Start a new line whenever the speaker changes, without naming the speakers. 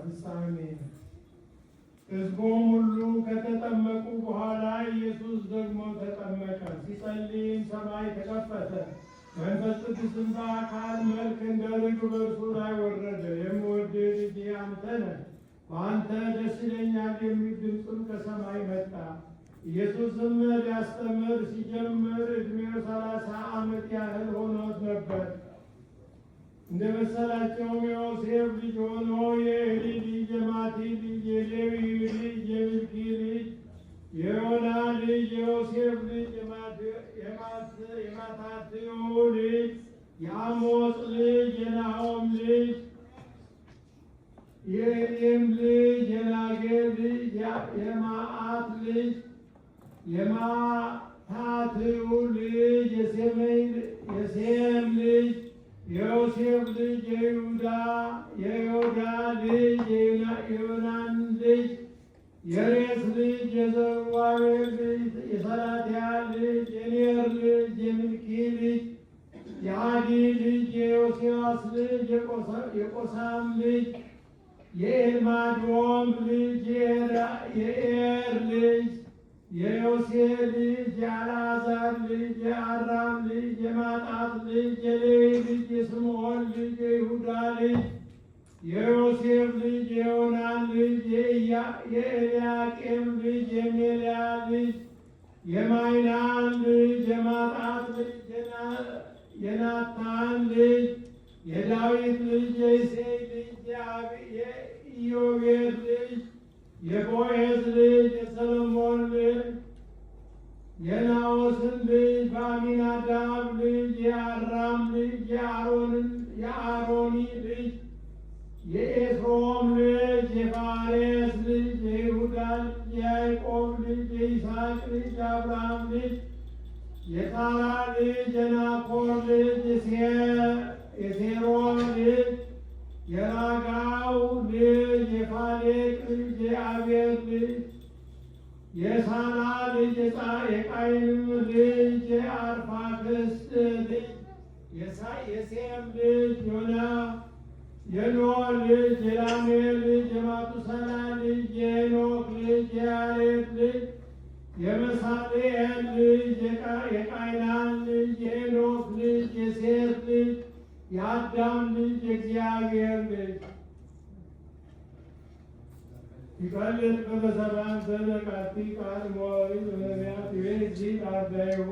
ፍጻሜ። ሕዝቡም ሁሉ ከተጠመቁ በኋላ ኢየሱስ ደግሞ ተጠመቀ። ሲጸልይም ሰማይ ተከፈተ፣ መንፈስ ቅዱስም በአካል መልክ እንደ ርግብ በእርሱ ላይ ወረደ። የምወድህ ልጄ አንተ ነህ፣ በአንተ ደስ ይለኛል የሚል ድምፅም ከሰማይ መጣ። ኢየሱስም ሊያስተምር ሲጀምር ዕድሜው 30 ዓመት ያህል ሆኖት ነበር። እንደ መሰላቸውም የዮሴፍ ልጅ ሆኖ የኤሊ ልጅ፣ የማቲ ልጅ፣ የሌዊ ልጅ፣ የሚልኪ ልጅ፣ የዮና ልጅ፣ የዮሴፍ ልጅ፣ የማታትዮ ልጅ፣ የአሞጽ ልጅ፣ የናሆም ልጅ፣ የኤሊም ልጅ፣ የናጌር ልጅ፣ የማአት ልጅ፣ የማታትዩ ልጅ፣ የሴም ልጅ፣ የዮሴፍ ልጅ፣ የዮዳ ልጅ፣ የዮናን ልጅ፣ የሬስ ልጅ፣ የዘሩባቤል ልጅ፣ የሰላትያል ልጅ፣ የኔር ልጅ፣ የሚልኪ ልጅ፣ የአዲ ልጅ፣ የዮሴዋስ ልጅ፣ የቆሳም ልጅ፣ የኤልማዶም ልጅ፣ የኤር ልጅ፣ የዮሴ ልጅ፣ የአልዓዛር ልጅ፣ የአራም ልጅ፣ የማጣት ልጅ፣ የሌዊ ልጅ፣ የስምዖን ልጅ፣ የይሁዳ ልጅ፣ የዮሴፍ ልጅ፣ የዮናን ልጅ፣ የኤልያቄም ልጅ፣ የሜልያ ልጅ፣ የማይናን ልጅ፣ የማጣት ልጅ፣ የናታን ልጅ፣ የዳዊት ልጅ፣ የእሴይ ልጅ፣ የኢዮቤድ ልጅ፣ የቦዔዝ ልጅ፣ የሰሎሞን ልጅ፣ የናዖስን ልጅ፣ በአሚናዳብ ልጅ፣ የአራም ልጅ፣ የአሮኒ ልጅ፣ የኤስሮም ልጅ፣ የፋሬስ ልጅ፣ የይሁዳ ልጅ፣ የያዕቆብ ልጅ፣ የይስሐቅ ልጅ፣ የአብርሃም ልጅ፣ የታራ ልጅ፣ የናኮር ልጅ፣ የሴሮን ልጅ፣ የራጋው ልጅ፣ የፋሌቅ ልጅ፣ የአቤር ልጅ፣ የሳላ ልጅ፣ የቃይንም ልጅ፣ የአርፋክስድ ልጅ፣ የሴም ልጅ፣ የኖህ ልጅ፣ የላሜህ ልጅ፣ የማቱሳላ ልጅ፣ የሄኖክ ልጅ፣ የያሬድ ልጅ፣ የመሳልኤል ልጅ፣ የቃይናን ልጅ፣ የሄኖክ ልጅ፣ የሴት ልጅ፣ የአዳም ልጅ፣ የእግዚአብሔር ልጅ። ይቀልጥ በበሰባን ዘለቃቲ ቃል ሞሪ በነቢያት ቤት ዚት አርዳይሆ